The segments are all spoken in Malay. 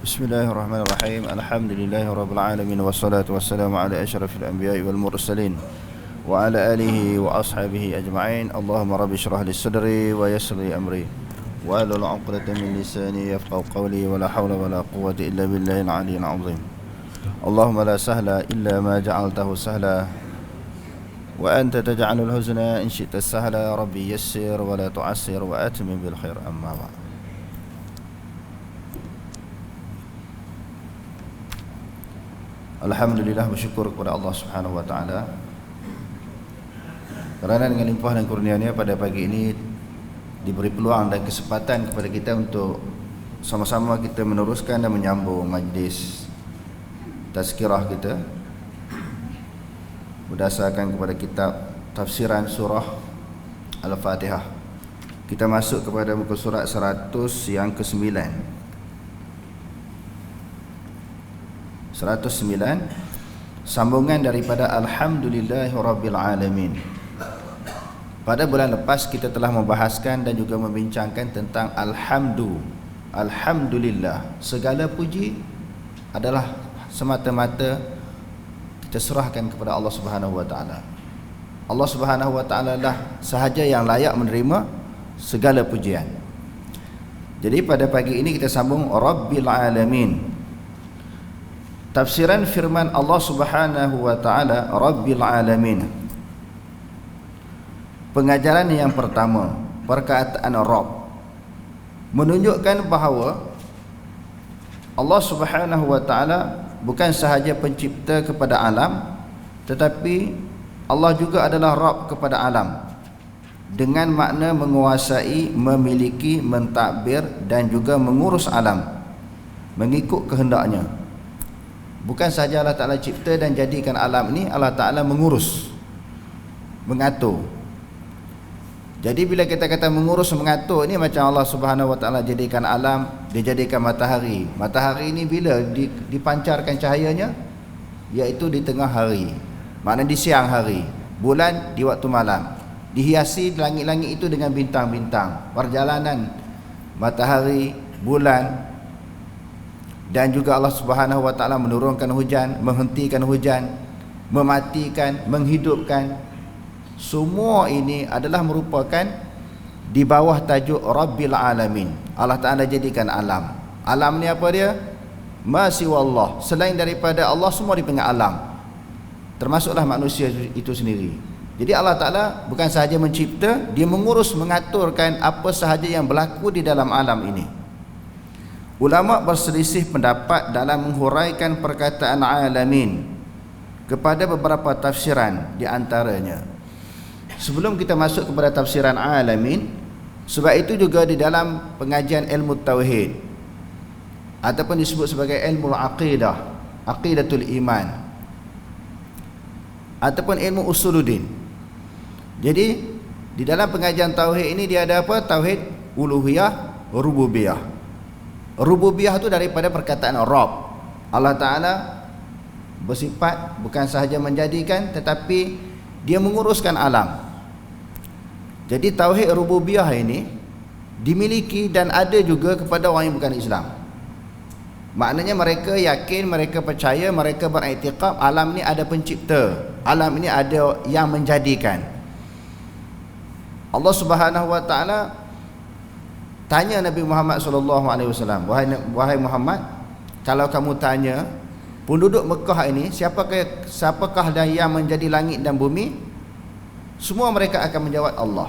Bismillahirrahmanirrahim. Alhamdulillahirabbil alamin wassalatu wassalamu ala asyrafil anbiya'i wal mursalin wa ala alihi wa ashabihi ajma'in. Allahumma rabbi shrah li sadri wa yassir li amri wa hlul 'uqdatam min lisani yafqahu qawli wa la hawla wa la quwwata illa billahil 'aliyyil 'azim. Allahumma la sahla illa ma ja'altahu sahla wa anta taj'alul huzna in syi'ta sahla. Rabbi yassir wa la tu'assir wa atmim bil khair. Amma ba'd. Alhamdulillah, bersyukur kepada Allah Subhanahu wa taala kerana dengan limpah dan kurnia-Nya pada pagi ini diberi peluang dan kesempatan kepada kita untuk sama-sama kita meneruskan dan menyambung majlis tazkirah kita berdasarkan kepada kitab tafsiran surah Al-Fatihah. Kita masuk kepada muka surat 100 yang ke-9. 109, sambungan daripada Alhamdulillahirabbil alamin. Pada bulan lepas kita telah membahaskan dan juga membincangkan tentang Alhamdulillah. Segala puji adalah semata-mata kita serahkan kepada Allah Subhanahu wa taala. Allah Subhanahu wa taala lah sahaja yang layak menerima segala pujian. Jadi pada pagi ini kita sambung Rabbil alamin. Tafsiran firman Allah Subhanahu wa taala Rabbil alamin. Pengajaran yang pertama, perkataan Rabb menunjukkan bahawa Allah Subhanahu wa taala bukan sahaja pencipta kepada alam, tetapi Allah juga adalah Rabb kepada alam, dengan makna menguasai, memiliki, mentadbir dan juga mengurus alam mengikut kehendaknya. Bukan sahaja Allah Ta'ala cipta dan jadikan alam ini, Allah Ta'ala mengurus, mengatur. Jadi bila kita kata mengurus, mengatur, ini macam Allah Subhanahu Wa Ta'ala jadikan alam, dia jadikan matahari. Matahari ini bila dipancarkan cahayanya, iaitu di tengah hari, maknanya di siang hari. Bulan di waktu malam. Dihiasi langit-langit itu dengan bintang-bintang. Perjalanan matahari, bulan, dan juga Allah Subhanahu wa taala menurunkan hujan, menghentikan hujan, mematikan, menghidupkan. Semua ini adalah merupakan di bawah tajuk Rabbil alamin. Allah Taala jadikan alam. Alam ni apa dia? Ma siwallah. Selain daripada Allah, semua dipanggil alam. Termasuklah manusia itu sendiri. Jadi Allah Taala bukan sahaja mencipta, dia mengurus, mengaturkan apa sahaja yang berlaku di dalam alam ini. Ulama berselisih pendapat dalam menghuraikan perkataan alamin kepada beberapa tafsiran di antaranya. Sebelum kita masuk kepada tafsiran alamin, sebab itu juga di dalam pengajian ilmu tauhid ataupun disebut sebagai ilmu aqidah, aqidatul iman, ataupun ilmu usuluddin. Jadi di dalam pengajian tauhid ini dia ada apa? Tauhid uluhiyah, rububiyah. Rububiyah itu daripada perkataan Rabb. Allah Ta'ala bersifat bukan sahaja menjadikan, tetapi dia menguruskan alam. Jadi tauhid rububiyah ini dimiliki dan ada juga kepada orang yang bukan Islam. Maknanya mereka yakin, mereka percaya, mereka beriktikad alam ini ada pencipta, alam ini ada yang menjadikan. Allah Subhanahu wa taala tanya Nabi Muhammad SAW, wahai Muhammad, kalau kamu tanya penduduk Mekah ini siapakah yang menjadi langit dan bumi, semua mereka akan menjawab Allah.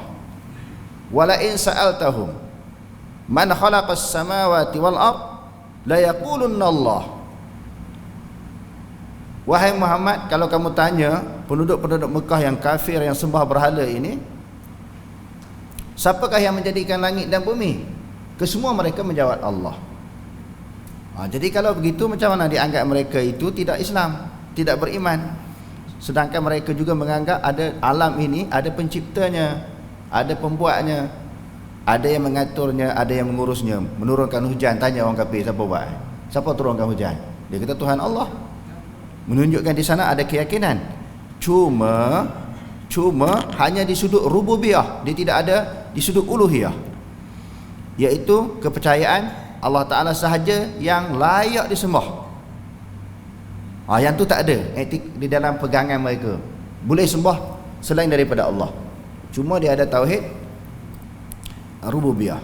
Wala in sa'altahum man khalaqas samawati wal ard la yaqulunna Allah. Wahai Muhammad, kalau kamu tanya penduduk-penduduk Mekah yang kafir, yang sembah berhala ini, siapakah yang menjadikan langit dan bumi? Kesemua mereka menjawab Allah. Jadi kalau begitu, macam mana dianggap mereka itu tidak Islam, tidak beriman? Sedangkan mereka juga menganggap ada alam ini, ada penciptanya, ada pembuatnya, ada yang mengaturnya, ada yang mengurusnya. Menurunkan hujan, tanya orang kafir, siapa buat? Siapa turunkan hujan? Dia kata Tuhan Allah. Menunjukkan di sana ada keyakinan. Cuma hanya di sudut rububiyah, dia tidak ada di sudut uluhiyah, iaitu kepercayaan Allah Ta'ala sahaja yang layak disembah. Yang tu tak ada di dalam pegangan mereka. Boleh sembah selain daripada Allah. Cuma dia ada tauhid rububiyah.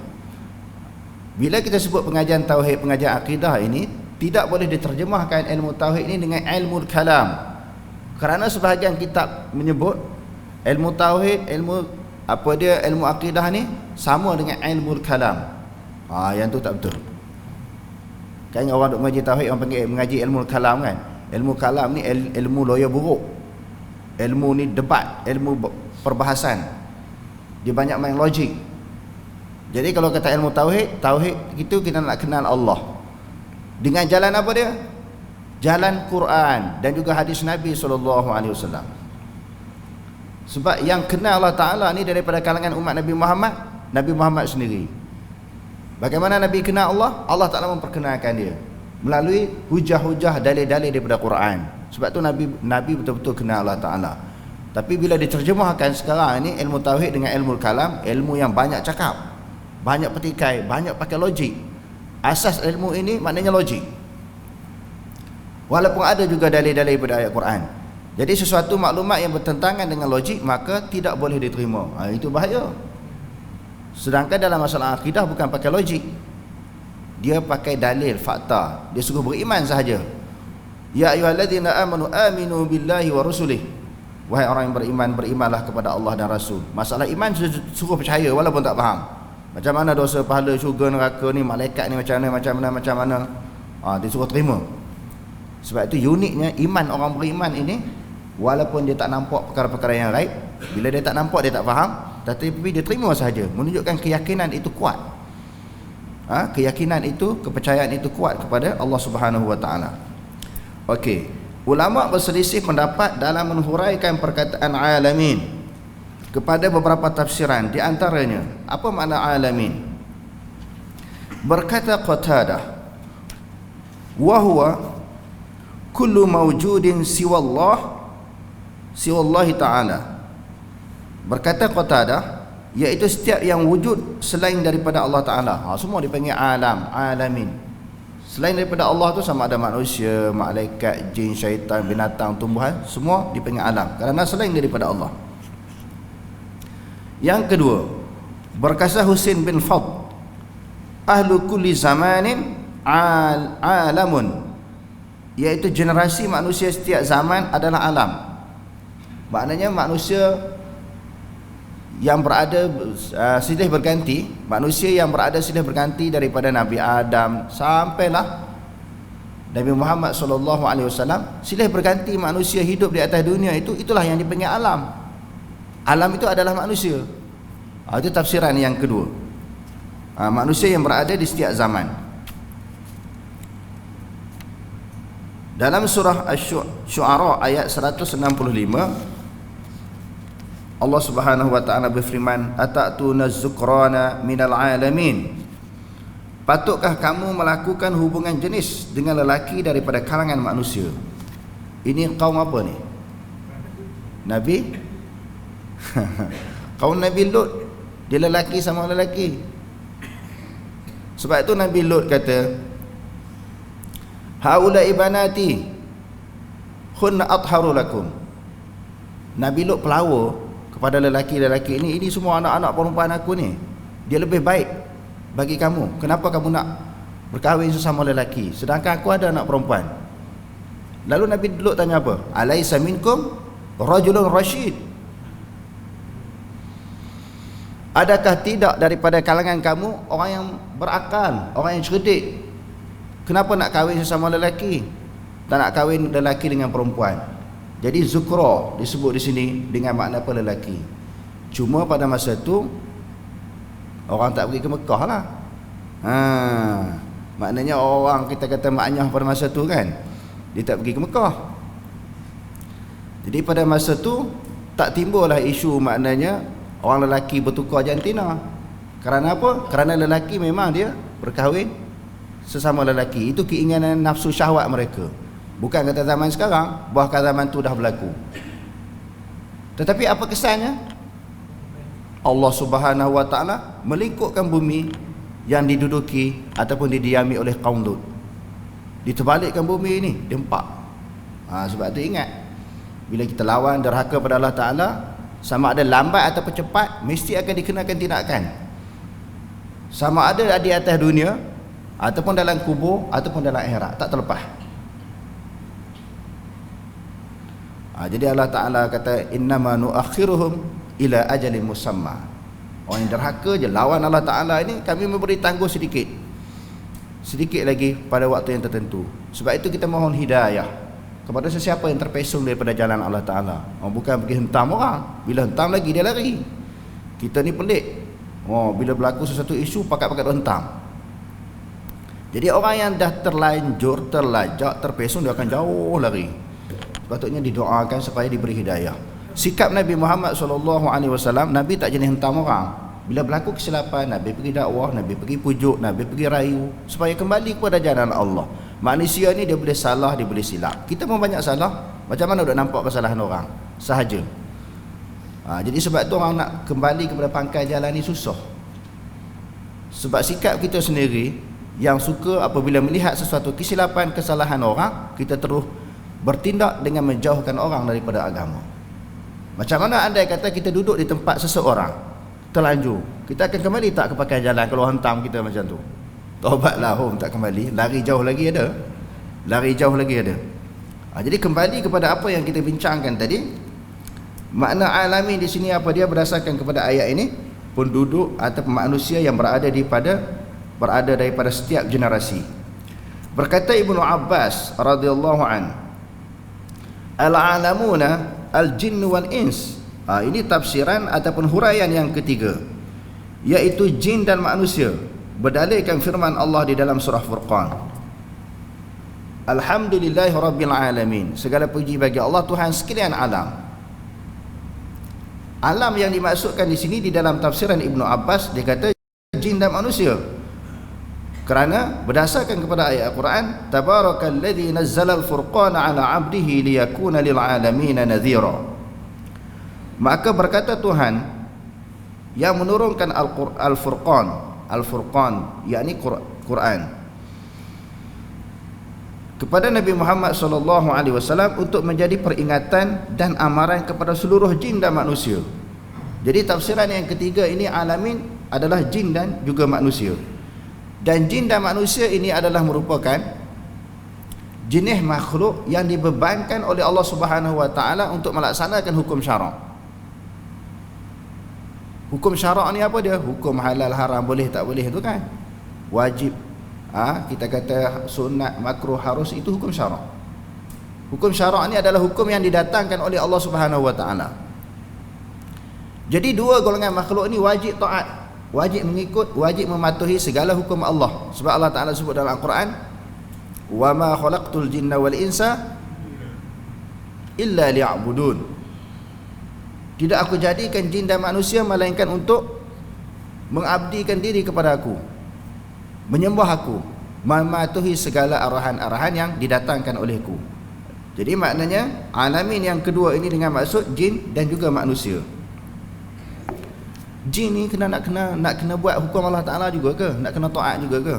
Bila kita sebut pengajian tauhid, pengajian akidah ini, tidak boleh diterjemahkan ilmu tauhid ini dengan ilmu kalam. Kerana sebahagian kitab menyebut ilmu tauhid, ilmu akidah ni sama dengan ilmu kalam. Yang tu tak betul. Kan orang duk mengaji tauhid, orang panggil mengaji ilmu kalam kan. Ilmu kalam ni ilmu lawyer buruk. Ilmu ni debat, ilmu perbahasan. Dia banyak main logik. Jadi kalau kata ilmu tauhid, tauhid itu kita nak kenal Allah. Dengan jalan apa dia? Jalan Quran dan juga hadis Nabi SAW. Sebab yang kenal Allah Ta'ala ni daripada kalangan umat Nabi Muhammad sendiri. Bagaimana Nabi kenal Allah? Allah Ta'ala memperkenalkan dia melalui hujah-hujah, dalil-dalil daripada Quran. Sebab tu Nabi betul-betul kenal Allah Ta'ala. Tapi bila diterjemahkan sekarang ni, ilmu tauhid dengan ilmu kalam, ilmu yang banyak cakap, banyak petikai, banyak pakai logik. Asas ilmu ini maknanya logik. Walaupun ada juga dalil-dalil daripada ayat Quran. Jadi sesuatu maklumat yang bertentangan dengan logik, maka tidak boleh diterima. Itu bahaya. Sedangkan dalam masalah akidah bukan pakai logik. Dia pakai dalil, fakta. Dia suruh beriman sahaja. Ya ayyuhalladzina amanu aminu billahi wa rusulih. Wahai orang yang beriman, berimanlah kepada Allah dan Rasul. Masalah iman suruh percaya walaupun tak faham. Macam mana dosa, pahala, syurga, neraka ni, malaikat ni macam mana. Dia suruh terima. Sebab itu uniknya iman orang beriman ini, walaupun dia tak nampak perkara-perkara yang lain, bila dia tak nampak, dia tak faham, tetapi dia terima sahaja, menunjukkan keyakinan itu kuat. Keyakinan itu, kepercayaan itu kuat kepada Allah Subhanahu Wa Taala. Okey, ulama berselisih pendapat dalam menghuraikan perkataan alamin kepada beberapa tafsiran. Di antaranya, apa makna alamin? Berkata Qatadah, wa huwa kullu mawjudin siwallah ta'ala. Berkata Qatadah, iaitu setiap yang wujud selain daripada Allah Ta'ala. Semua dipanggil alam, alamin. Selain daripada Allah tu sama ada manusia, malaikat, jin, syaitan, binatang, tumbuhan, semua dipanggil alam, kerana selain daripada Allah. Yang kedua, berkata Husain bin Fadl, ahlu kulli zamanin alamun, iaitu generasi manusia setiap zaman adalah alam. Maknanya manusia yang berada silih berganti, manusia yang berada silih berganti daripada Nabi Adam sampailah Nabi Muhammad SAW, silih berganti manusia hidup di atas dunia itu, itulah yang dipanggil alam. Alam itu adalah manusia. Itu tafsiran yang kedua. Manusia yang berada di setiap zaman. Dalam surah Asy-Syu'ara ayat 165, Allah Subhanahu Wa Ta'ala berfirman, atatuna zukrana minal alamin. Patutkah kamu melakukan hubungan jenis dengan lelaki daripada kalangan manusia? Ini kaum apa ni? Nabi kaum Nabi Lut. Dia lelaki sama lelaki. Sebab itu Nabi Lut kata, haula ibanati khunna atharu lakum. Nabi Lut pelawa kepada lelaki-lelaki ini semua anak-anak perempuan aku ni, dia lebih baik bagi kamu. Kenapa kamu nak berkahwin sesama lelaki sedangkan aku ada anak perempuan? Lalu Nabi Lut tanya apa? Alaisa minkum rajulun rasyid. Adakah tidak daripada kalangan kamu orang yang berakal, orang yang cerdik? Kenapa nak kahwin sesama lelaki? Tak nak kahwin lelaki dengan perempuan. Jadi zukra disebut di sini dengan makna apa? Lelaki. Cuma pada masa itu orang tak pergi ke Mekah lah. Maknanya orang kita kata maknyah pada masa tu kan, dia tak pergi ke Mekah. Jadi pada masa tu tak timbullah isu maknanya orang lelaki bertukar jantina. Kerana apa? Kerana lelaki memang dia berkahwin sesama lelaki. Itu keinginan nafsu syahwat mereka. Bukan kata zaman sekarang, bahkan zaman tu dah berlaku. Tetapi apa kesannya? Allah Subhanahu Wa Ta'ala melingkupkan bumi yang diduduki ataupun didiami oleh kaum Lut. Diterbalikkan bumi ini, dempak. Sebab tu ingat, bila kita lawan derhaka pada Allah Ta'ala, sama ada lambat atau cepat, mesti akan dikenakan tindakan. Sama ada di atas dunia, ataupun dalam kubur, ataupun dalam akhirat, tak terlepas. Jadi Allah Ta'ala kata, innama nuakhiruhum ila ajalin musamma. Orang yang derhaka je lawan Allah Ta'ala ini, kami memberi tangguh sedikit lagi pada waktu yang tertentu. Sebab itu kita mohon hidayah kepada sesiapa yang terpesong daripada jalan Allah Ta'ala. Bukan pergi hentam orang, bila hentam lagi dia lari. Kita ni pelik, bila berlaku sesuatu isu pakat-pakat hentam. Jadi orang yang dah terlanjur, terlajak, terpesong, dia akan jauh lari. Sepatutnya didoakan supaya diberi hidayah. Sikap Nabi Muhammad SAW, Nabi tak jenis hentam orang. Bila berlaku kesilapan, Nabi pergi dakwah, Nabi pergi pujuk, Nabi pergi rayu supaya kembali kepada jalan Allah. Manusia ni dia boleh salah, dia boleh silap. Kita pun banyak salah. Macam mana nak nampak kesalahan orang? Sahaja. Jadi sebab tu orang nak kembali kepada pangkal jalan ni susah. Sebab sikap kita sendiri yang suka apabila melihat sesuatu kesilapan, kesalahan orang, kita terus bertindak dengan menjauhkan orang daripada agama. Macam mana andai kata kita duduk di tempat seseorang terlanjur, kita akan kembali tak ke pangkal jalan kalau hentam kita macam tu? Taubatlah, tak kembali, lari jauh lagi ada. Jadi kembali kepada apa yang kita bincangkan tadi, makna alamin di sini apa dia berdasarkan kepada ayat ini, penduduk atau manusia yang berada daripada setiap generasi. Berkata Ibnu Abbas radhiyallahu an, al-alamuna al-jinn wal ins. Ini tafsiran ataupun huraian yang ketiga, iaitu jin dan manusia, berdalilkan firman Allah di dalam surah Furqan, alhamdulillahi rabbil alamin. Segala puji bagi Allah, Tuhan sekalian alam. Alam yang dimaksudkan di sini di dalam tafsiran Ibnu Abbas, dia kata jin dan manusia, kerana berdasarkan kepada ayat Al-Quran, tabarakalladzi nazzalal furqana ala 'abdihi liyakuna lil 'alamin nadhira. Maka berkata Tuhan yang menurunkan Al-Furqan, yakni Quran, kepada Nabi Muhammad SAW untuk menjadi peringatan dan amaran kepada seluruh jin dan manusia. Jadi tafsiran yang ketiga ini, alamin, adalah jin dan juga manusia. Dan jin dan manusia ini adalah merupakan jenis makhluk yang dibebankan oleh Allah Subhanahu Wa Taala untuk melaksanakan hukum syarak. Hukum syarak ni apa dia? Hukum halal, haram, boleh tak boleh tu kan, wajib, kita kata sunat, makruh, harus, itu hukum syarak. Hukum syarak ni adalah hukum yang didatangkan oleh Allah Subhanahu Wa Taala. Jadi dua golongan makhluk ni wajib taat, wajib mengikut, wajib mematuhi segala hukum Allah. Sebab Allah Ta'ala sebut dalam Al-Quran, wa ma khalaqtul jinna wal insa illa liya'budun. Tidak aku jadikan jin dan manusia melainkan untuk mengabdikan diri kepada aku, menyembah aku, mematuhi segala arahan-arahan yang didatangkan olehku. Jadi maknanya alamin yang kedua ini dengan maksud jin dan juga manusia. Jin ni nak kena buat hukum Allah Ta'ala juga ke? Nak kena taat juga ke?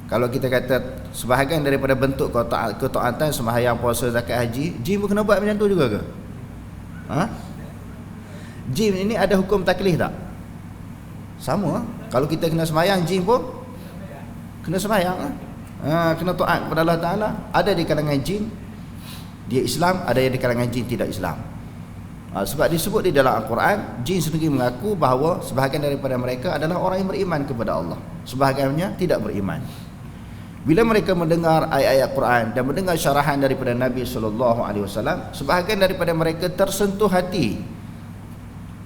Kalau kita kata sebahagian daripada bentuk ketaatan sembahyang, puasa, zakat, haji, jin pun kena buat macam tu juga ke? Jin ini ada hukum taklif tak? Sama. Kalau kita kena sembahyang, jin pun kena sembahyang. Kena taat kepada Allah Ta'ala. Ada di kalangan jin dia Islam, ada yang di kalangan jin tidak Islam. Sebab disebut di dalam Al-Quran, jin sendiri mengaku bahawa sebahagian daripada mereka adalah orang yang beriman kepada Allah, sebahagiannya tidak beriman. Bila mereka mendengar ayat-ayat Quran dan mendengar syarahan daripada Nabi SAW, sebahagian daripada mereka tersentuh hati,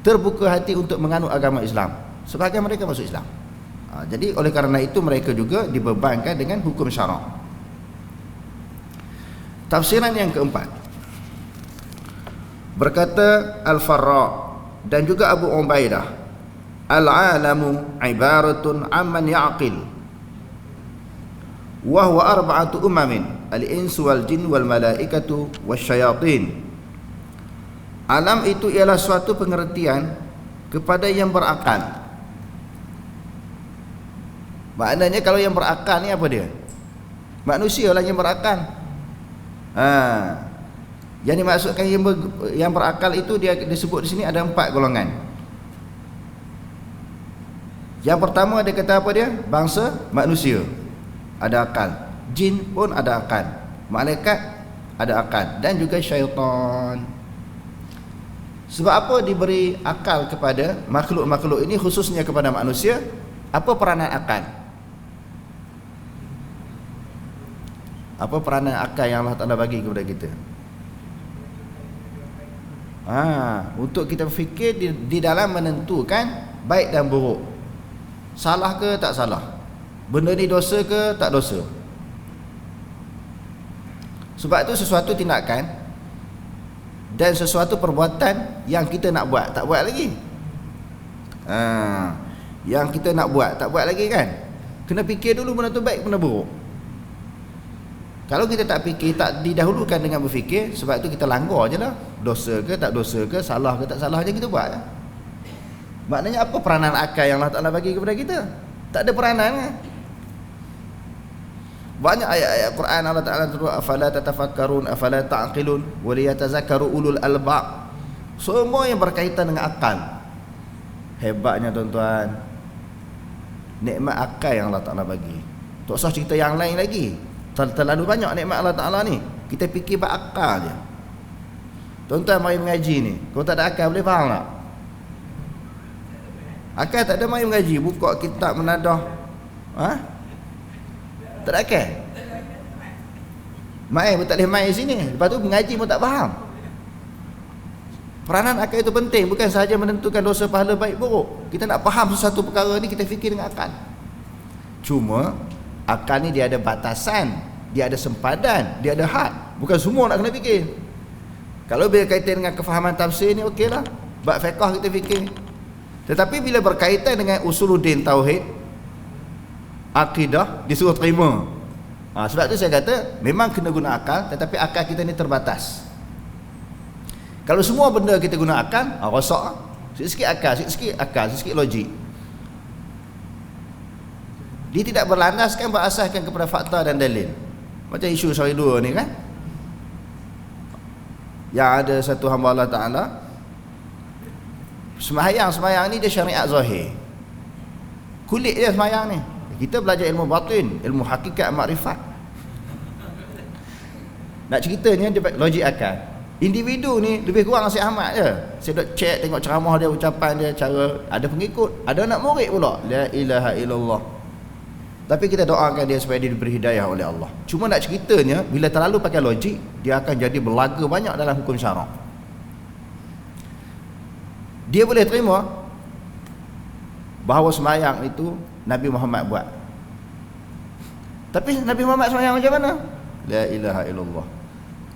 terbuka hati untuk menganut agama Islam. Sebahagian mereka masuk Islam. Jadi oleh kerana itu mereka juga dibebankan dengan hukum syarak. Tafsiran yang keempat, berkata Al-Farra dan juga Abu Ubaidah, al-alamu ibaratun amman ya'qil wa huwa arba'atu umamin, al-insu wal jin wal malaikatu wasyayatin. Alam itu ialah suatu pengertian kepada yang berakal. Maknanya kalau yang berakal ni apa dia? Manusia lah yang berakal. Yang dimaksudkan yang berakal itu dia disebut di sini ada 4 golongan. Yang pertama dia kata apa dia? Bangsa manusia ada akal, jin pun ada akal, malaikat ada akal, dan juga syaitan. Sebab apa diberi akal kepada makhluk-makhluk ini, khususnya kepada manusia? Apa peranan akal? Apa peranan akal yang Allah Ta'ala bagi kepada kita? Untuk kita fikir di dalam menentukan baik dan buruk, salah ke tak salah, benda ni dosa ke tak dosa. Sebab itu sesuatu tindakan dan sesuatu perbuatan yang kita nak buat, tak buat lagi. Yang kita nak buat, tak buat lagi kan. Kena fikir dulu benda tu baik, benda buruk. Kalau kita tak fikir, tak didahulukan dengan berfikir, sebab itu kita langgar je lah. Dosa ke tak dosa ke, salah ke tak salah je kita buat. Maknanya apa peranan akal yang Allah Ta'ala bagi kepada kita? Tak ada peranan kan? Banyak ayat-ayat Quran Allah Ta'ala turut, afala tatafakkarun afala ta'qilun wa liyatazakkaru ulul albab. Semua yang berkaitan dengan akal. Hebatnya tuan-tuan, nikmat akal yang Allah Ta'ala bagi. Tak usah cerita yang lain lagi. Terlalu banyak nikmat Allah Ta'ala ni. Kita fikir berakal je. Tuan-tuan mari mengaji ni, kalau tak ada akal boleh faham tak? Akal tak ada, mari mengaji, buka kitab menadah, tak ada akal. Mai pun tak boleh mai sini. Lepas tu mengaji pun tak faham. Peranan akal itu penting, bukan sahaja menentukan dosa pahala baik buruk. Kita nak faham sesuatu perkara ni, kita fikir dengan akal. Cuma akal ni dia ada batasan, dia ada sempadan, dia ada had. Bukan semua nak kena fikir. Kalau bila kaitan dengan kefahaman tafsir ni okeylah, bab fiqh kita fikir. Tetapi bila berkaitan dengan usuluddin tauhid, akidah, disuruh terima. Sebab tu saya kata memang kena guna akal, tetapi akal kita ni terbatas. Kalau semua benda kita guna akal, rosak. Sikit-sikit akal, sikit-sikit akal, sikit-sikit logik. Dia tidak berlandaskan, berasaskan kepada fakta dan dalil. Macam isu Syari 2 ni kan, yang ada satu hamba Allah Ta'ala semayang ni dia syariat zahir, kulit dia semayang ni. Kita belajar ilmu batin, ilmu hakikat, makrifat. Nak ceritanya dia logik akal. Individu ni lebih kurang Syekh Ahmad je. Saya duk check, tengok ceramah dia, ucapan dia, cara, ada pengikut, ada anak murid pula. La ilaha illallah. Tapi kita doakan dia supaya dia diberi hidayah oleh Allah. Cuma nak ceritanya, bila terlalu pakai logik, dia akan jadi berlaga banyak dalam hukum syarak. Dia boleh terima bahawa semayang itu Nabi Muhammad buat. Tapi Nabi Muhammad semayang macam mana? La ilaha illallah.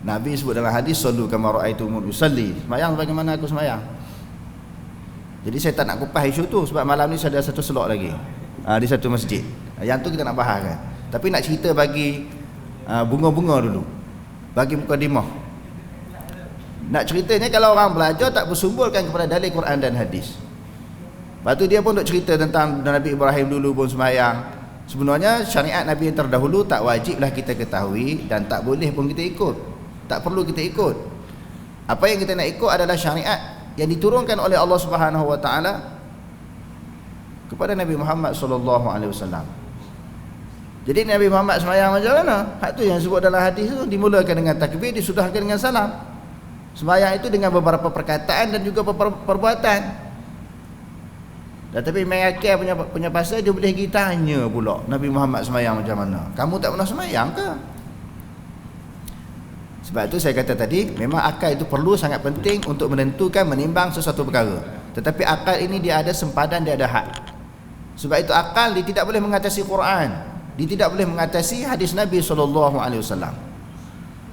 Nabi sebut dalam hadis, sallu kama ra'aitumuni usalli. Semayang bagaimana aku semayang. Jadi saya tak nak kupas isu tu, sebab malam ni saya ada satu slot lagi di satu masjid. Yang tu kita nak bahas kan. Tapi nak cerita bagi bunga-bunga dulu, bagi mukadimah. Nak ceritanya kalau orang belajar tak bersumberkan kepada dalil Quran dan hadis. Lepas tu dia pun duk cerita tentang Nabi Ibrahim dulu pun semayang. Sebenarnya syariat Nabi yang terdahulu tak wajiblah kita ketahui, dan tak boleh pun kita ikut. Tak perlu kita ikut. Apa yang kita nak ikut adalah syariat yang diturunkan oleh Allah Subhanahu Wa Taala kepada Nabi Muhammad sallallahu alaihi wasallam. Jadi Nabi Muhammad semayang macam mana? Hak tu yang sebut dalam hadis tu, dimulakan dengan takbir, disudahkan dengan salam. Semayang itu dengan beberapa perkataan dan juga perbuatan. Tetapi mengakal punya pasal, dia boleh pergi tanya pula Nabi Muhammad semayang macam mana. Kamu tak pernah semayang ke? Sebab itu saya kata tadi, memang akal itu perlu, sangat penting untuk menentukan, menimbang sesuatu perkara. Tetapi akal ini dia ada sempadan, dia ada had. Sebab itu akal dia tidak boleh mengatasi Quran, dia tidak boleh mengatasi hadis Nabi SAW.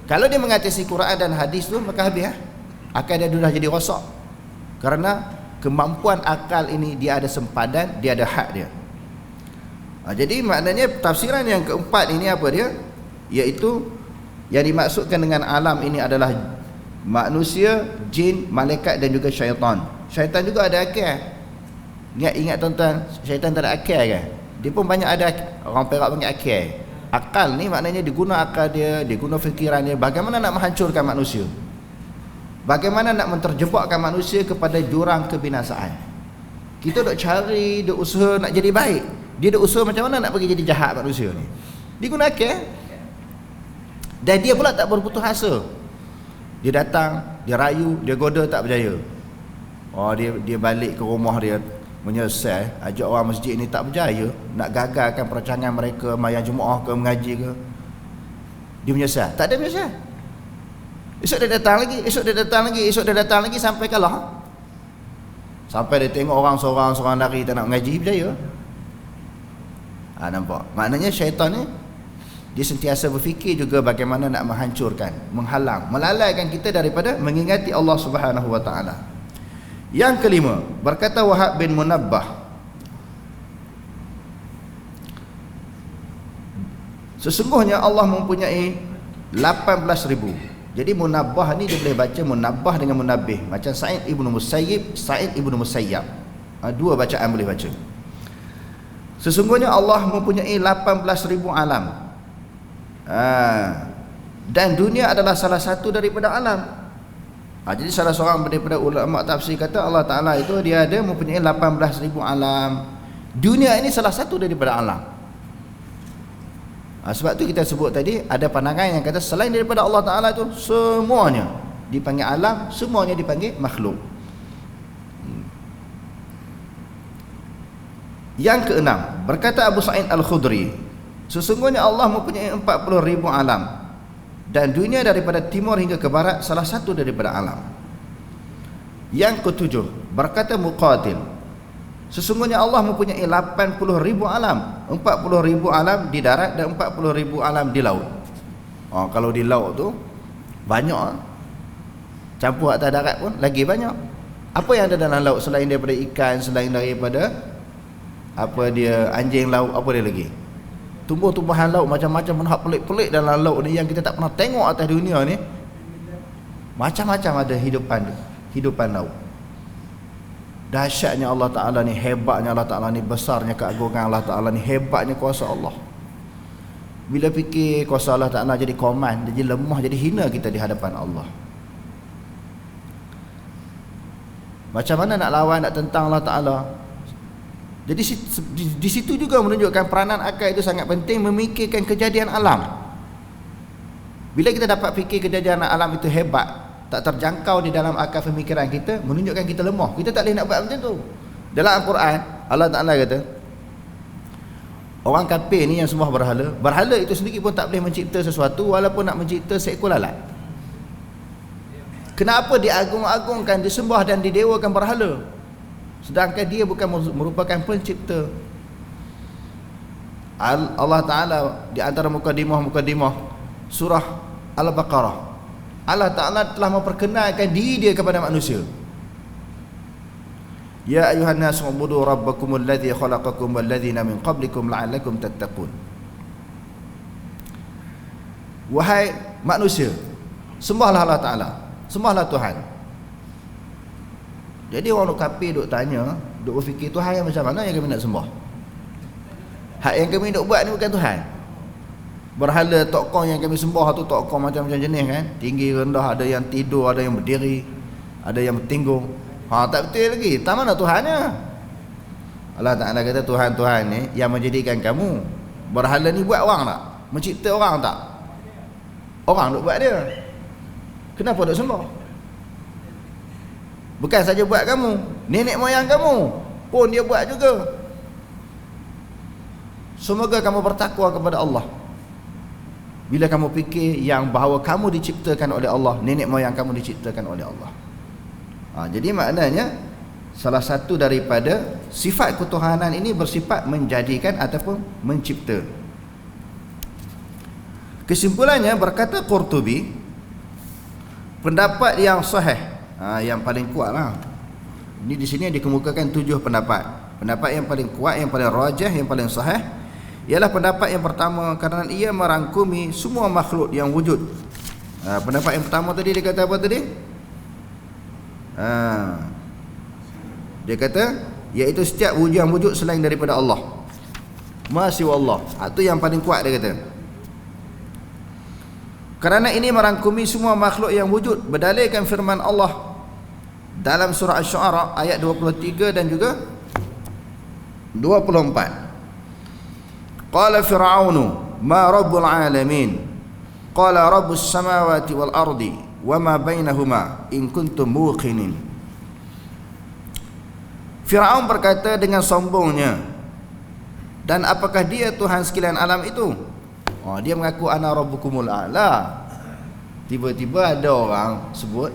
Kalau dia mengatasi Quran dan hadis tu, maka habis akal dia sudah jadi rosak. Karena kemampuan akal ini dia ada sempadan, dia ada had dia. Jadi maknanya tafsiran yang keempat ini apa dia? Iaitu yang dimaksudkan dengan alam ini adalah manusia, jin, malaikat dan juga syaitan. Syaitan juga ada akal. Ingat tuan-tuan, syaitan tak ada akal kan? dia pun banyak ada orang Perak panggil akal. Akal ni maknanya diguna akal dia guna fikiran dia bagaimana nak menghancurkan manusia. Bagaimana nak menterjebakkan manusia kepada jurang kebinasaan. Kita duk cari, duk usaha nak jadi baik. Dia duk usaha macam mana nak bagi jadi jahat manusia ni. Dia guna akal. Dan dia pula tak berputus asa. Dia datang, dia rayu, dia goda tak berjaya. Oh, dia balik ke rumah dia menyesal, ajak orang masjid ni tak berjaya, nak gagalkan perancangan mereka mayang Jumaat ke mengaji ke. Dia menyesal. Tak ada menyesal. Esok dia datang lagi, esok dia datang lagi sampai kalah. Sampai dia tengok orang seorang lari tak nak mengaji, berjaya. Nampak? Maknanya syaitan ni dia sentiasa berfikir juga bagaimana nak menghancurkan, menghalang, melalaikan kita daripada mengingati Allah Subhanahu wa taala. Yang kelima, berkata Wahab bin Munabbah, sesungguhnya Allah mempunyai 18,000. Jadi Munabbah ni dia boleh baca Munabbah dengan Munabbih, macam Sa'id ibnu Musayyab. Dua bacaan boleh baca. Sesungguhnya Allah mempunyai 18,000 alam. Dan dunia adalah salah satu daripada alam. Jadi salah seorang daripada ulama tafsir kata Allah Ta'ala itu dia ada mempunyai 18,000 alam. Dunia ini salah satu daripada alam. Sebab tu kita sebut tadi ada pandangan yang kata selain daripada Allah Ta'ala itu semuanya dipanggil alam, semuanya dipanggil makhluk. Yang keenam, berkata Abu Sa'id Al-Khudri, sesungguhnya Allah mempunyai 40,000 alam, dan dunia daripada timur hingga ke barat salah satu daripada alam. Yang ketujuh, berkata Muqatil, sesungguhnya Allah mempunyai 80,000 alam, 40,000 alam di darat dan 40,000 alam di laut. Kalau di laut tu banyak, campur atas darat pun lagi banyak. Apa yang ada dalam laut selain daripada ikan, selain daripada anjing laut, apa dia lagi? Tumbuh-tumbuhan laut macam-macam benda pelik-pelik dalam laut ni yang kita tak pernah tengok atas dunia ni. Macam-macam ada hidupan laut. Dahsyatnya Allah Ta'ala ni, hebatnya Allah Ta'ala ni, besarnya keagungan Allah Ta'ala ni, hebatnya kuasa Allah. Bila fikir kuasa Allah Ta'ala jadi koman, jadi lemah, jadi hina kita di hadapan Allah. Macam mana nak lawan, nak tentang Allah Ta'ala? Jadi di situ juga menunjukkan peranan akal itu sangat penting, memikirkan kejadian alam. Bila kita dapat fikir kejadian alam itu hebat, tak terjangkau di dalam akal pemikiran kita, menunjukkan kita lemah. Kita tak boleh nak buat macam tu. Dalam Al-Quran Allah Ta'ala kata orang kafir ni yang sembah berhala itu sendiri pun tak boleh mencipta sesuatu, walaupun nak mencipta seekor lalat. Kenapa diagung-agungkan, disembah dan didewakan berhala, sedangkan dia bukan merupakan pencipta? Allah Ta'ala di antara mukadimah surah Al-Baqarah, Allah Ta'ala telah memperkenalkan diri dia kepada manusia. Ya ayuhan nas ubudu rabbakumul ladzi khalaqakum wal ladzina min qablikum la'allakum tattaqun. Wahai manusia, sembahlah Allah Ta'ala, sembahlah Tuhan. Jadi orang kafir duk tanya, duk berfikir Tuhan yang macam mana yang kami nak sembah? Hak yang kami duk buat ni bukan Tuhan. Berhala tokoh yang kami sembah tu tokoh macam-macam jenis kan, tinggi rendah, ada yang tidur, ada yang berdiri, ada yang bertinggung. Tak betul lagi. Tak mana Tuhannya? Allah Ta'ala kata Tuhan-Tuhan ni yang menjadikan kamu. Berhala ni buat orang tak? Mencipta orang tak? Orang duk buat dia. Kenapa duk sembah? Bukan saja buat kamu, nenek moyang kamu pun dia buat juga. Semoga kamu bertakwa kepada Allah. Bila kamu fikir yang bahawa kamu diciptakan oleh Allah, nenek moyang kamu diciptakan oleh Allah. Jadi maknanya salah satu daripada sifat ketuhanan ini bersifat menjadikan ataupun mencipta. Kesimpulannya, berkata Qurtubi, pendapat yang sahih, yang paling kuat lah. Ini di sini dikemukakan 7 pendapat. Pendapat yang paling kuat, yang paling rajih, yang paling sahih ialah pendapat yang pertama, kerana ia merangkumi semua makhluk yang wujud. Pendapat yang pertama tadi dia kata apa tadi? Dia kata iaitu setiap yang wujud selain daripada Allah. ma siwa Allah. Itu yang paling kuat dia kata. Kerana ini merangkumi semua makhluk yang wujud, berdalilkan firman Allah dalam surah Asy-Syu'ara ayat 23 dan juga 24. Qala fir'aunu ma rabbul alamin qala rabbus samawati wal ardi wa ma bainahuma in kuntum muqinin. Firaun berkata dengan sombongnya, dan apakah dia Tuhan sekalian alam itu? Oh, dia mengaku ana rabbukumul a'la. Tiba-tiba ada orang sebut,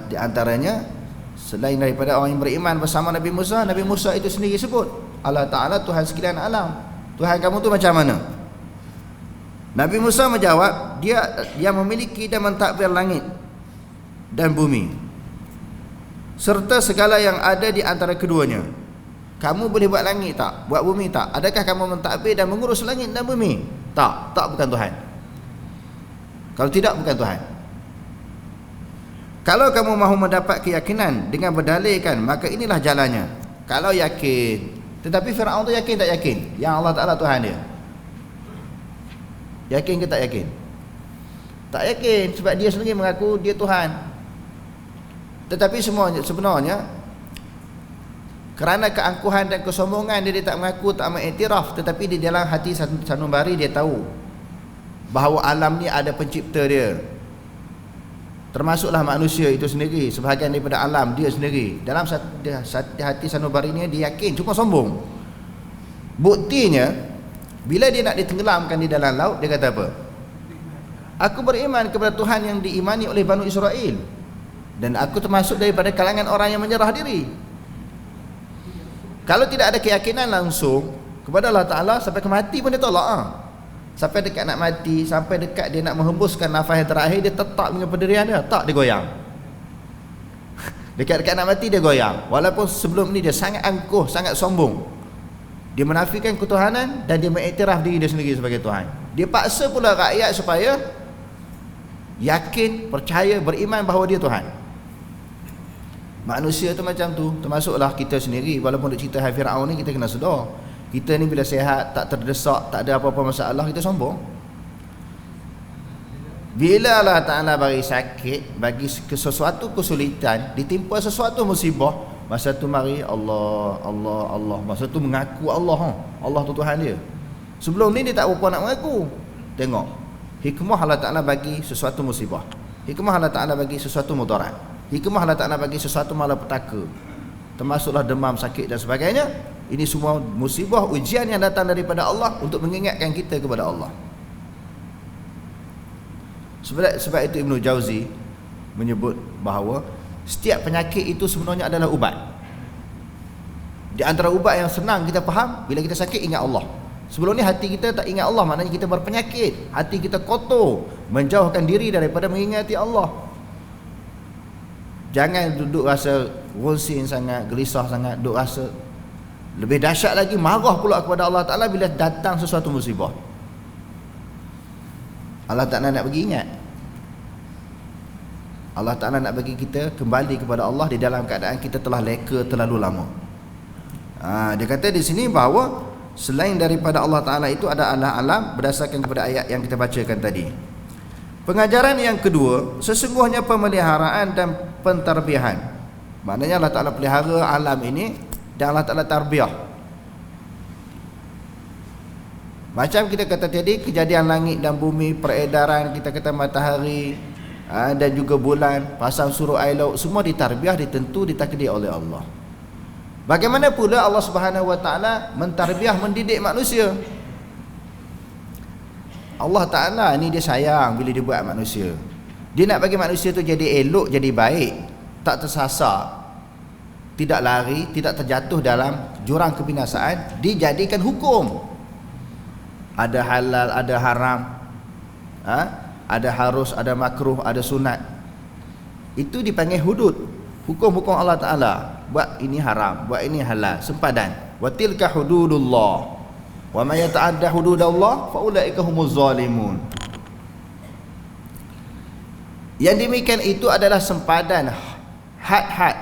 di antaranya selain daripada orang yang beriman bersama Nabi Musa itu sendiri sebut Allah Ta'ala Tuhan sekalian alam. Tuhan kamu tu macam mana? Nabi Musa menjawab, dia memiliki dan mentadbir langit dan bumi serta segala yang ada di antara keduanya. Kamu boleh buat langit tak? Buat bumi tak? Adakah kamu mentadbir dan mengurus langit dan bumi? Tak, bukan Tuhan. Kalau tidak, bukan Tuhan. Kalau kamu mahu mendapat keyakinan dengan berdalilkan, maka inilah jalannya. Kalau yakin. Tetapi Firaun tu yakin tak yakin yang Allah Ta'ala Tuhan dia? Yakin ke tak yakin? Tak yakin, sebab dia sendiri mengaku dia Tuhan. Tetapi sebenarnya kerana keangkuhan dan kesombongan dia tak mengaku, tak mengiktiraf, tetapi di dalam hati sanubari dia tahu bahawa alam ni ada pencipta dia, termasuklah manusia itu sendiri, sebahagian daripada alam dia sendiri. Dalam hati sanubarinya dia yakin, cuma sombong. Buktinya bila dia nak ditenggelamkan di dalam laut, dia kata apa? Aku beriman kepada Tuhan yang diimani oleh Banu Israel, dan aku termasuk daripada kalangan orang yang menyerah diri. Kalau tidak ada keyakinan langsung kepada Allah Ta'ala, sampai ke mati pun dia tolak. Sampai dekat nak mati, sampai dekat dia nak menghembuskan nafas yang terakhir, dia tetap dengan pendirian dia, tak dia goyang. Dekat-dekat nak mati dia goyang. Walaupun sebelum ni dia sangat angkuh, sangat sombong. Dia menafikan ketuhanan dan dia mengiktiraf diri dia sendiri sebagai Tuhan. Dia paksa pula rakyat supaya yakin, percaya, beriman bahawa dia Tuhan. Manusia tu macam tu, termasuklah kita sendiri. Walaupun duk cerita hai Firaun ni, kita kena sedar, kita ni bila sihat, tak terdesak, tak ada apa-apa masalah, kita sombong. Bila Allah Ta'ala bagi sakit, bagi sesuatu kesulitan, ditimpa sesuatu musibah, masa tu mari Allah, masa tu mengaku Allah tu Tuhan dia. Sebelum ni dia tak apa nak mengaku. Tengok hikmah Allah Ta'ala bagi sesuatu musibah, hikmah Allah Ta'ala bagi sesuatu mudarat, hikmah Allah Ta'ala bagi sesuatu malapetaka, termasuklah demam, sakit dan sebagainya. Ini semua musibah, ujian yang datang daripada Allah untuk mengingatkan kita kepada Allah. Sebab itu Ibn Jauzi menyebut bahawa setiap penyakit itu sebenarnya adalah ubat. Di antara ubat yang senang kita faham, bila kita sakit ingat Allah. Sebelum ni hati kita tak ingat Allah, maknanya kita berpenyakit, hati kita kotor, menjauhkan diri daripada mengingati Allah. Jangan duduk rasa ronsin sangat, gelisah sangat, duduk rasa. Lebih dahsyat lagi, marah pula kepada Allah Ta'ala bila datang sesuatu musibah. Allah Ta'ala nak bagi ingat, Allah Ta'ala nak bagi kita kembali kepada Allah di dalam keadaan kita telah leka terlalu lama. Dia kata di sini bahawa selain daripada Allah Ta'ala itu ada alam berdasarkan kepada ayat yang kita bacakan tadi. Pengajaran yang kedua, sesungguhnya pemeliharaan dan pentarbihan. Maknanya Allah Ta'ala pelihara alam ini dan Allah Ta'ala tarbiyah. Macam kita kata tadi, kejadian langit dan bumi, peredaran kita kata matahari dan juga bulan, pasang surut air laut, semua ditarbiyah, ditentu, ditakdir oleh Allah. Bagaimana pula Allah Subhanahu Wa Ta'ala mentarbiyah, mendidik manusia. Allah Ta'ala ni dia sayang bila dia buat manusia. Dia nak bagi manusia tu jadi elok, jadi baik, tak tersasar, tidak lari, tidak terjatuh dalam jurang kebinasaan. Dijadikan hukum, ada halal, ada haram, ada harus, ada makruh, ada sunat. Itu dipanggil hudud, hukum-hukum Allah Ta'ala. Buat ini haram, buat ini halal, sempadan. Wa tilka hududullah wa man yata'adda hududallah fa ulaika humuz zalimun. Yang demikian itu adalah sempadan, had-had,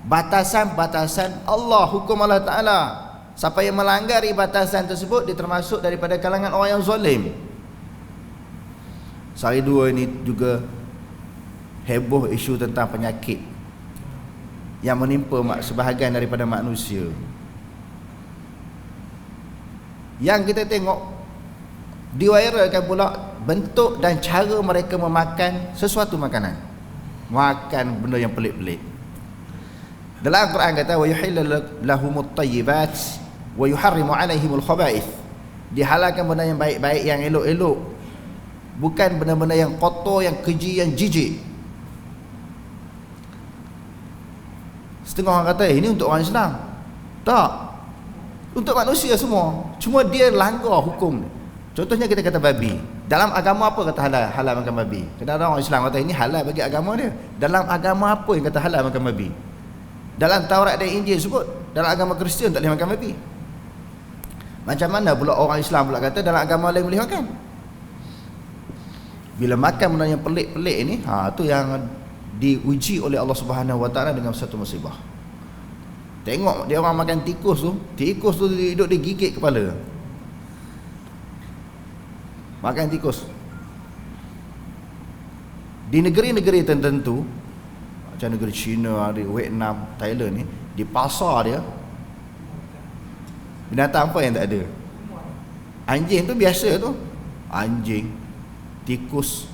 batasan-batasan Allah, hukum Allah Ta'ala. Siapa yang melanggar batasan tersebut, dia termasuk daripada kalangan orang yang zalim. Sehari dua ini juga heboh isu tentang penyakit yang menimpa sebahagian daripada manusia. Yang kita tengok diviralkan pula bentuk dan cara mereka memakan sesuatu makanan. Makan benda yang pelik-pelik. Dalam Al-Quran kata wa yuhillu lahumut tayyibat wa yuharrimu alaihimul khaba'ith. Dihalalkan benda yang baik-baik, yang elok-elok, bukan benda-benda yang kotor, yang keji, yang jijik. Setengah orang kata ini untuk orang Islam. Tak, untuk manusia semua. Cuma dia langgar hukum. Contohnya kita kata babi. Dalam agama apa kata halal makan babi? Kadang-kadang orang Islam kata ini halal bagi agama dia. Dalam agama apa yang kata halal makan babi? Dalam Taurat dan Injil sebut. Dalam agama Kristian tak boleh makan babi. Macam mana pula orang Islam pula kata dalam agama lain boleh makan? Bila makan benda yang pelik-pelik ni, tu yang diuji oleh Allah Subhanahu Wa Taala dengan satu musibah. Tengok dia orang makan tikus tu duduk dia gigit kepala. Makan tikus. Di negeri-negeri tertentu, macam negeri China, Vietnam, Thailand ni, di pasar dia binatang apa yang tak ada? Anjing tu biasa tu. Anjing, tikus,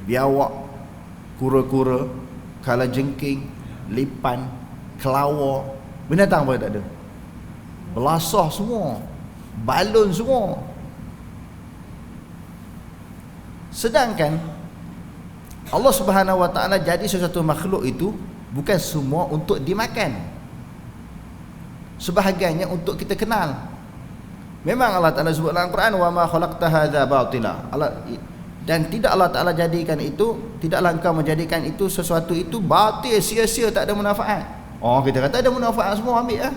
biawak, kura-kura, kalajengking, lipan, kelawar, binatang apa yang tak ada? Belasah semua, balon semua. Sedangkan Allah Subhanahu Wa Taala jadi sesuatu makhluk itu bukan semua untuk dimakan. Sebahagiannya untuk kita kenal. Memang Allah Taala sebut dalam Al-Quran wa ma khalaqta hadza batila. Dan tidak Allah Taala jadikan itu, tidaklah engkau menjadikan itu sesuatu itu batil, sia-sia, tak ada manfaat. Oh, kita kata ada manfaat semua ambil lah.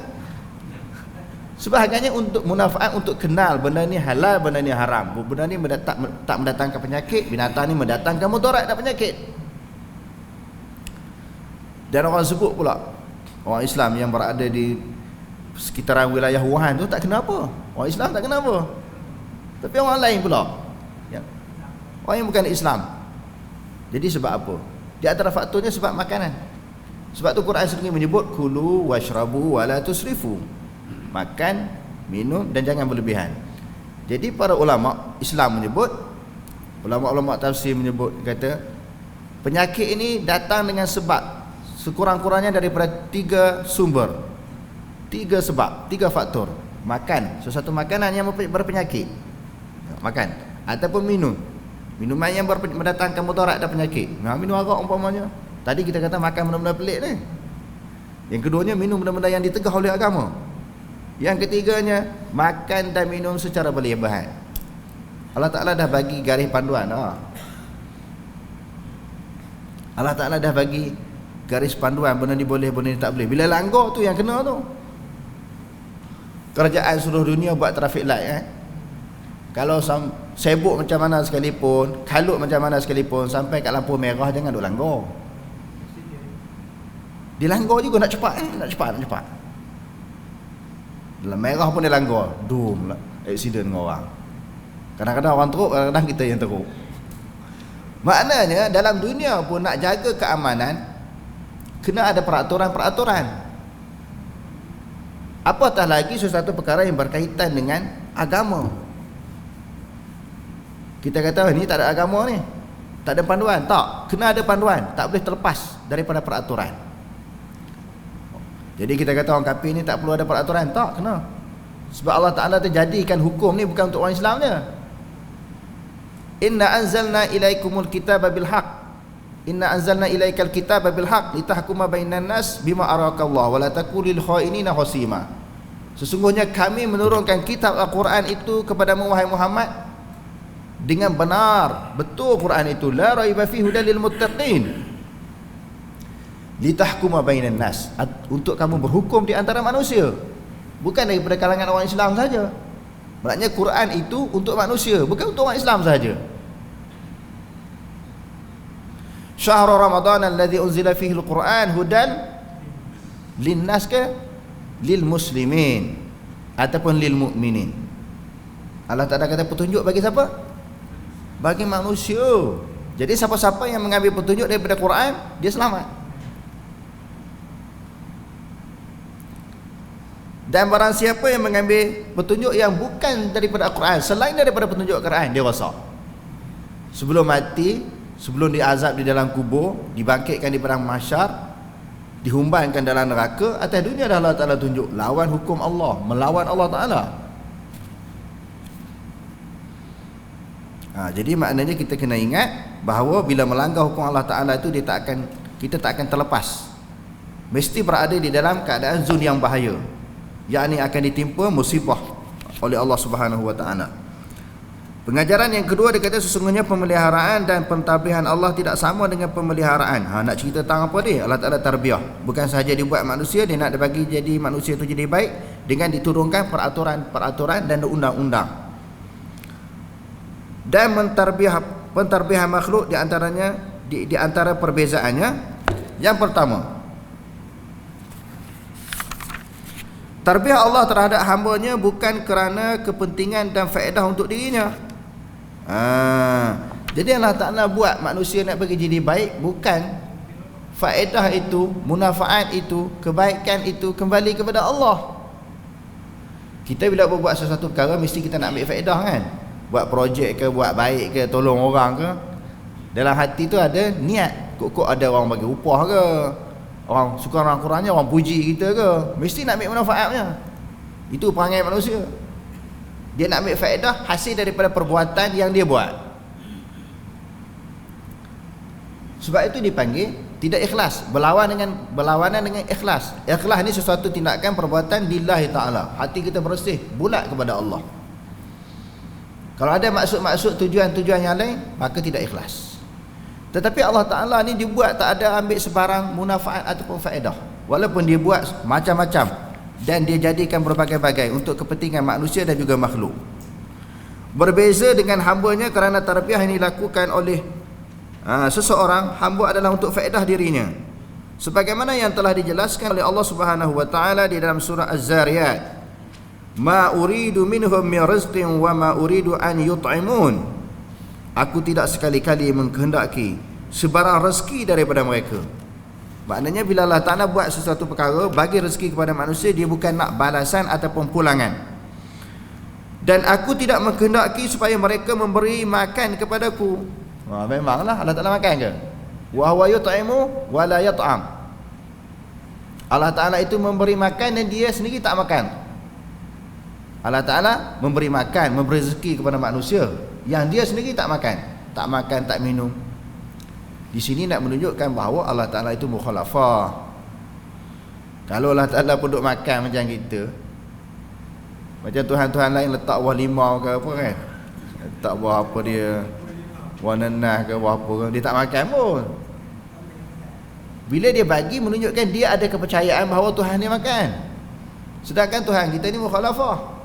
Sebahagiannya untuk manfaat, untuk kenal benda ni halal, benda ni haram. Benda ni tak mendatangkan penyakit, binatang ni mendatangkan mudarat dan penyakit. Dan orang sebut pula, orang Islam yang berada di sekitaran wilayah Wuhan tu tak kenapa. Orang Islam tak kenapa. Tapi orang lain pula, orang yang bukan Islam. Jadi sebab apa? Di antara faktornya sebab makanan. Sebab tu Quran sendiri menyebut kulu washrabu wala tusrifu. Makan, minum dan jangan berlebihan. Jadi para ulama Islam menyebut, ulama-ulama tafsir menyebut, kata penyakit ini datang dengan sebab sekurang-kurangnya daripada 3 sumber, 3 sebab, 3 faktor. Makan, sesuatu makanan yang berpenyakit, makan, ataupun minum, minuman yang mendatangkan mudarat dan penyakit. Minum arak umpamanya. Tadi kita kata makan benda-benda pelik ni. Yang keduanya minum benda-benda yang ditegah oleh agama. Yang ketiganya makan dan minum secara berlebihan. Allah Ta'ala dah bagi garis panduan. Allah Ta'ala dah bagi garis panduan, benda ni boleh, benda ni tak boleh. Bila langgar tu yang kena tu. Kerajaan seluruh dunia buat traffic light Kalau sibuk macam mana sekalipun, kalut macam mana sekalipun, sampai kat lampu merah jangan duk langgar. Dilanggar juga nak cepat, nak cepat. Dalam merah pun dia langgar, dum lah, accident dengan orang. Kadang-kadang orang teruk, kadang-kadang kita yang teruk. Maknanya dalam dunia pun nak jaga keamanan, kena ada peraturan-peraturan. Apatah lagi sesuatu perkara yang berkaitan dengan agama. Kita kata ni tak ada agama ni, tak ada panduan. Tak, kena ada panduan, tak boleh terlepas daripada peraturan. Jadi kita kata orang kafir ni tak perlu ada peraturan. Tak, kena. Sebab Allah Ta'ala terjadikan hukum ni bukan untuk orang Islam je. Inna anzalna ilaikumul kitaba bil haq. Inna anzalna ilaikal kitaba bil haq litahkuma bainan nas bima arakallah wa la takun lil khainina hasima. Sesungguhnya kami menurunkan kitab Al-Quran itu kepadamu wahai Muhammad dengan benar, betul Quran itu, la raiba fihi hudal lil muttaqin. Litahkuma bainan nas, untuk kamu berhukum di antara manusia, bukan daripada kalangan orang Islam saja. Maknanya Quran itu untuk manusia, bukan untuk orang Islam saja. Syahrul Ramadan alladhi unzila fihi al-Quran hudan linnas ka lil muslimin. ataupun lil mu'minin. Allah Ta'ala kata petunjuk bagi siapa? Bagi manusia. Jadi siapa-siapa yang mengambil petunjuk daripada Quran, dia selamat. Dan barang siapa yang mengambil petunjuk yang bukan daripada Al-Quran, selain daripada petunjuk Al-Quran, dia rosak. Sebelum mati, sebelum diazab di dalam kubur, dibangkitkan di padang mahsyar, dihumbankan dalam neraka, atas dunia dah Allah Ta'ala tunjuk lawan hukum Allah, melawan Allah Ta'ala. Jadi maknanya kita kena ingat bahawa bila melanggar hukum Allah Ta'ala itu, kita tak akan terlepas. Mesti berada di dalam keadaan zon yang bahaya, yakni akan ditimpa musibah oleh Allah Subhanahu wa Ta'ala. Pengajaran yang kedua, dia kata sesungguhnya pemeliharaan dan pentadbiran Allah tidak sama dengan pemeliharaan. Nak cerita tentang apa dia? Allah Ta'ala tarbiyah. Bukan sahaja dibuat manusia, dia nak bagi jadi manusia itu jadi baik dengan diturunkan peraturan-peraturan dan undang-undang. Dan pentadbiran makhluk di antaranya di antara perbezaannya, yang pertama, tarbiyah Allah terhadap hamba-Nya bukan kerana kepentingan dan faedah untuk dirinya. Jadi Allah Ta'ala buat manusia nak bagi jadi baik, bukan faedah itu, munafaat itu, kebaikan itu kembali kepada Allah. Kita bila buat sesuatu perkara, mesti kita nak ambil faedah kan. Buat projek ke, buat baik ke, tolong orang ke, dalam hati tu ada niat. Kok ada orang bagi upah ke, orang kurang-kurangnya orang puji kita ke, mesti nak ambil manfaatnya. Itu perangai manusia. Dia nak ambil faedah hasil daripada perbuatan yang dia buat. Sebab itu dipanggil tidak ikhlas, berlawanan dengan ikhlas. Ikhlas ni sesuatu tindakan perbuatan lillahi ta'ala, hati kita bersih, bulat kepada Allah. Kalau ada maksud-maksud tujuan-tujuan yang lain, maka tidak ikhlas. Tetapi Allah Ta'ala ni dibuat tak ada ambil sebarang munafaat ataupun faedah. Walaupun dia buat macam-macam, dan dia jadikan berbagai-bagai untuk kepentingan manusia dan juga makhluk. Berbeza dengan hamba-Nya kerana tarbiyah yang dilakukan oleh seseorang, hamba adalah untuk faedah dirinya. Sebagaimana yang telah dijelaskan oleh Allah Subhanahu wa Ta'ala di dalam surah Az-Zariyat, ma uridu minhum min rizqin wa ma uridu an yut'imun. Aku tidak sekali-kali mengkehendaki sebarang rezeki daripada mereka. Maknanya bila Allah Ta'ala buat sesuatu perkara, bagi rezeki kepada manusia, dia bukan nak balasan ataupun pulangan. Dan aku tidak mengkehendaki supaya mereka memberi makan kepadaku. Memanglah Allah Ta'ala makan ke? Wa huwa yut'imu wa la yat'am. Allah Ta'ala itu memberi makan dan dia sendiri tak makan. Allah Ta'ala memberi makan, memberi rezeki kepada manusia yang dia sendiri tak makan, tak minum. Di sini nak menunjukkan bahawa Allah Ta'ala itu mukhalafah. Kalau Allah Ta'ala pun duk makan macam kita, macam Tuhan-Tuhan lain letak buah limau ke apa kan, letak buah apa dia, buah nenah ke buah apa ke, dia tak makan pun. Bila dia bagi, menunjukkan dia ada kepercayaan bahawa Tuhan dia makan. Sedangkan Tuhan kita ni mukhalafah.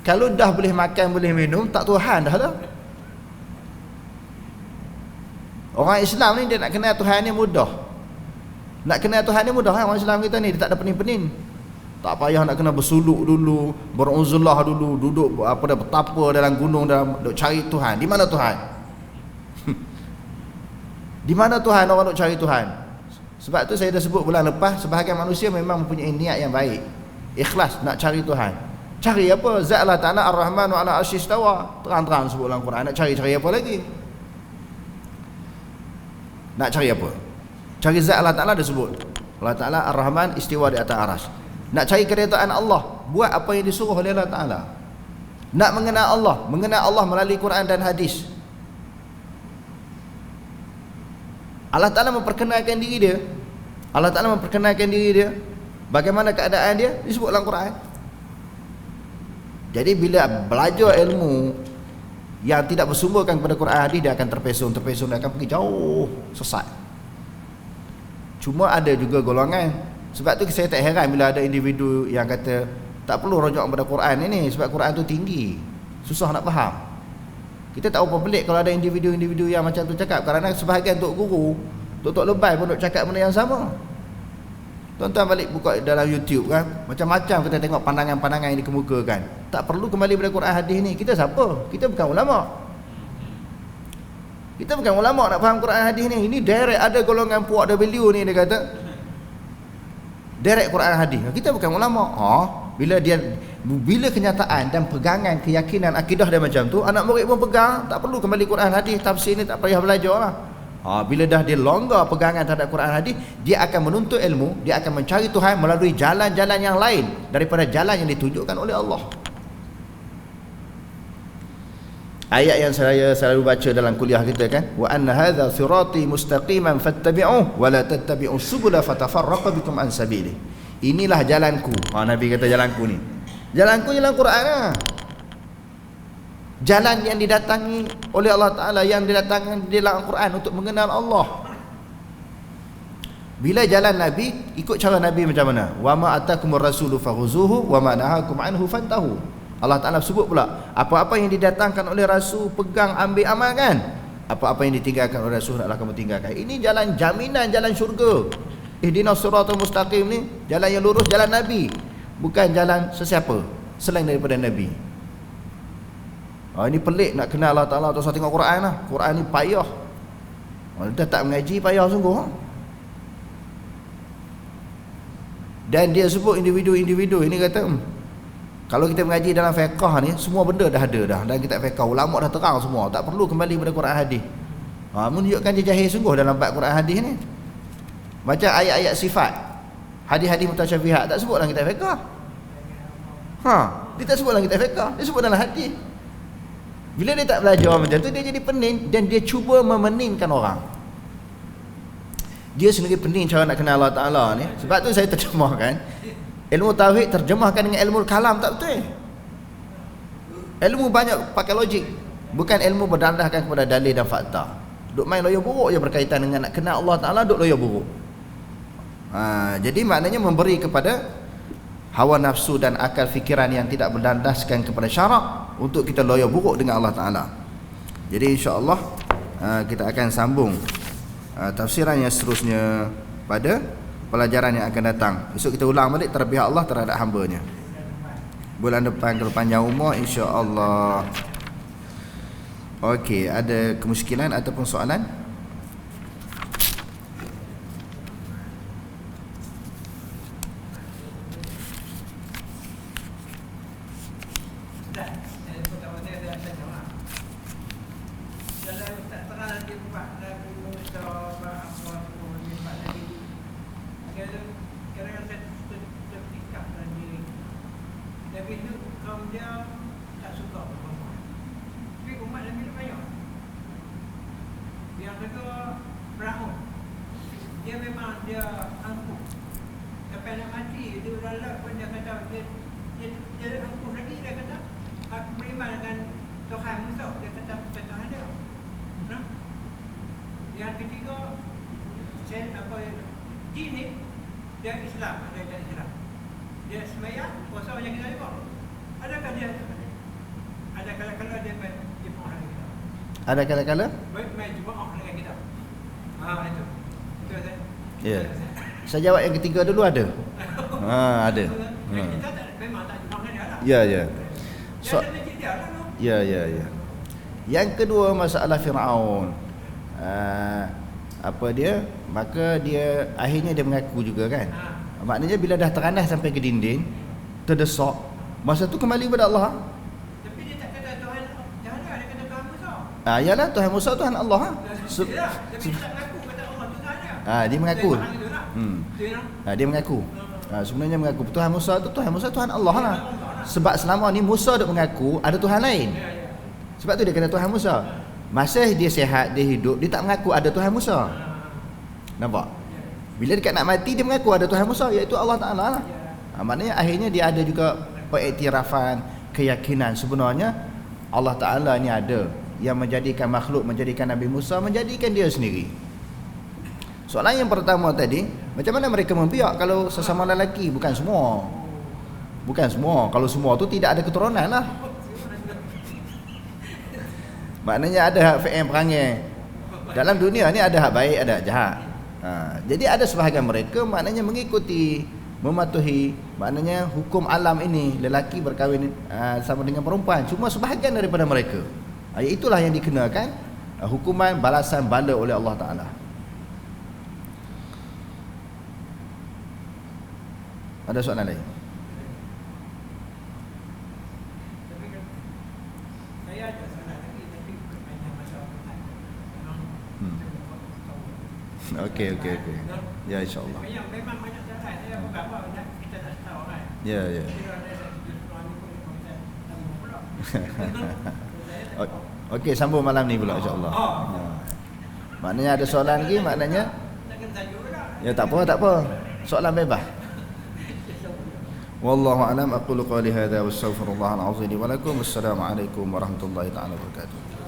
Kalau dah boleh makan, boleh minum, tak Tuhan dah lah. Orang Islam ni dia nak kenal Tuhan ni mudah. Nak kenal Tuhan ni mudah kan, orang Islam kita ni, dia tak ada pening-pening. Tak payah nak kena bersuluk dulu, beruzlah dulu, duduk apa dah bertapa dalam gunung, dalam duk cari Tuhan. Di mana Tuhan? Di mana Tuhan orang duk cari Tuhan? Sebab tu saya dah sebut bulan lepas, sebahagian manusia memang mempunyai niat yang baik, ikhlas nak cari Tuhan. Cari apa? Zat Allah Ta'ala Ar-Rahmanu ala arsy istawa. Terang-terang sebut dalam Quran. Nak cari apa lagi? Nak cari apa? Cari zat Allah Ta'ala dah sebut. Allah Ta'ala Ar-Rahman istiwa di atas arsy. Nak cari keredaan Allah, buat apa yang disuruh oleh Allah Ta'ala. Nak mengenal Allah melalui Quran dan hadis. Allah Ta'ala memperkenalkan diri dia. Allah Ta'ala memperkenalkan diri dia. Bagaimana keadaan dia? Disebut dalam Quran. Jadi bila belajar ilmu yang tidak bersumberkan kepada Quran hadis, dia akan terpesong, dia akan pergi jauh, sesat. Cuma ada juga golongan. Sebab tu saya tak heran bila ada individu yang kata tak perlu rujuk kepada Quran ini, sebab Quran tu tinggi, susah nak faham. Kita tak apa pelik kalau ada individu-individu yang macam tu cakap, kerana sebahagian tok guru, tok lebay pun duk cakap benda yang sama. Tuan-tuan balik buka dalam YouTube kan, macam-macam kita tengok pandangan-pandangan yang dikemukakan. Tak perlu kembali pada Quran hadis ni. Kita siapa? Kita bukan ulama. Kita bukan ulama nak faham Quran hadis ni. Ini direct ada golongan puak W ni, dia kata direct Quran hadis. Kita bukan ulama. Bila kenyataan dan pegangan keyakinan akidah dia macam tu, anak murid pun pegang, tak perlu kembali Quran hadis, tafsir ni tak payah belajar lah. Bila dah dia longgar pegangan terhadap Quran hadis, dia akan menuntut ilmu, dia akan mencari Tuhan melalui jalan-jalan yang lain daripada jalan yang ditunjukkan oleh Allah. Ayat yang saya selalu baca dalam kuliah kita kan, wa anna hadza sirati mustaqiman fattabi'uhu wa la tattabi'us subula fatafarraqa bikum an sabili. Inilah jalanku. Nabi kata jalanku ni. Jalanku jalan Quran lah. Jalan yang didatangi oleh Allah Ta'ala, yang didatangkan di dalam Al-Quran untuk mengenal Allah. Bila jalan Nabi, ikut cara Nabi macam mana? Wa ma atakumur rasulu fakhuzuhu wa ma nahakum anhu fantahu. Allah Ta'ala sebut pula, apa-apa yang didatangkan oleh Rasul, pegang, ambil, amalkan. Apa-apa yang ditinggalkan oleh Rasul, naklah kamu tinggalkan. Ini jalan jaminan, jalan syurga. Ihdinas siratal mustaqim ni, jalan yang lurus, jalan Nabi. Bukan jalan sesiapa selain daripada Nabi. Ini pelik nak kenal Allah Ta'ala. Tak usah tengok Quran lah. Quran ni payah. Dah tak mengaji, payah sungguh. Dan dia sebut individu-individu. Ini kata kalau kita mengaji dalam fiqah ni, semua benda dah ada dah dalam kitab fiqah. Ulama dah terang semua, tak perlu kembali pada Quran hadis. Menunjukkan dia jahil sungguh dalam bab Quran hadis ni. Macam ayat-ayat sifat, hadis-hadis mutasyabihat, tak sebut dalam kitab fiqah. Dia tak sebut dalam kitab fiqah, dia sebut dalam hadis. Bila dia tak belajar macam tu, dia jadi pening dan dia cuba memeningkan orang. Dia sendiri pening cara nak kenal Allah Ta'ala ni. Sebab tu saya terjemahkan ilmu tauhid, terjemahkan dengan ilmu kalam, tak betul. Ilmu banyak pakai logik, bukan ilmu berdasarkan kepada dalil dan fakta. Duk main loya buruk je berkaitan dengan nak kenal Allah Ta'ala, duk loya buruk. Jadi maknanya memberi kepada hawa nafsu dan akal fikiran yang tidak berdasarkan kepada syarak untuk kita loya buruk dengan Allah Ta'ala. Jadi insya-Allah kita akan sambung tafsiran yang seterusnya pada pelajaran yang akan datang. Esok kita ulang balik terbihat Allah terhadap hamba-Nya. Bulan depan kalau panjang umur insya-Allah. Okey, ada kemusykilan ataupun soalan? Ada kala-kala main jemaah dengan kita. Itu. Ya. Saya jawab yang ketiga dulu ada. Ada. Kita memang tak jemaah dengan dia lah. Ya. Ya. Yang kedua masalah Firaun. Maka dia akhirnya dia mengaku juga kan. Maknanya bila dah teranas sampai ke dinding, terdesak, masa tu kembali kepada Allah. Yalah Tuhan Musa Tuhan Allah. Dia mengaku. Dia mengaku. Sebenarnya mengaku Tuhan Musa Tuhan Allah lah. Sebab selama ni Musa duk mengaku ada Tuhan lain. Sebab tu dia kata Tuhan Musa. Masa dia sihat, dia hidup, dia tak mengaku ada Tuhan Musa. Nampak? Bila dekat nak mati dia mengaku ada Tuhan Musa, iaitu Allah Ta'ala lah. Maknanya akhirnya dia ada juga pengiktirafan, keyakinan sebenarnya Allah Ta'ala ni ada, yang menjadikan makhluk, menjadikan Nabi Musa, menjadikan dia sendiri. Soalan yang pertama tadi, macam mana mereka membiak kalau sesama lelaki? Bukan semua. Kalau semua tu tidak ada keturunan lah. Maknanya ada hak fi'il perangai. Dalam dunia ni ada hak baik, ada hak jahat. Jadi ada sebahagian mereka maknanya mengikuti, mematuhi maknanya hukum alam ini, lelaki berkahwin sama dengan perempuan, cuma sebahagian daripada mereka. Itulah yang dikenakan hukuman balasan bala oleh Allah Ta'ala. Ada soalan lain? Okey. Ya, insya-Allah. Memang banyak cara. Saya bukan apa kita tak tahu kan. Ya. Okey, sambung malam ni pula insya-Allah. Maknanya ada soalan lagi, maknanya ya tak apa. Soalan bebas. Wallahu a'lam, aqulu qali hadza wa astaghfirullah al-azim wa lakum. Wassalamu alaikum warahmatullahi taala wabarakatuh.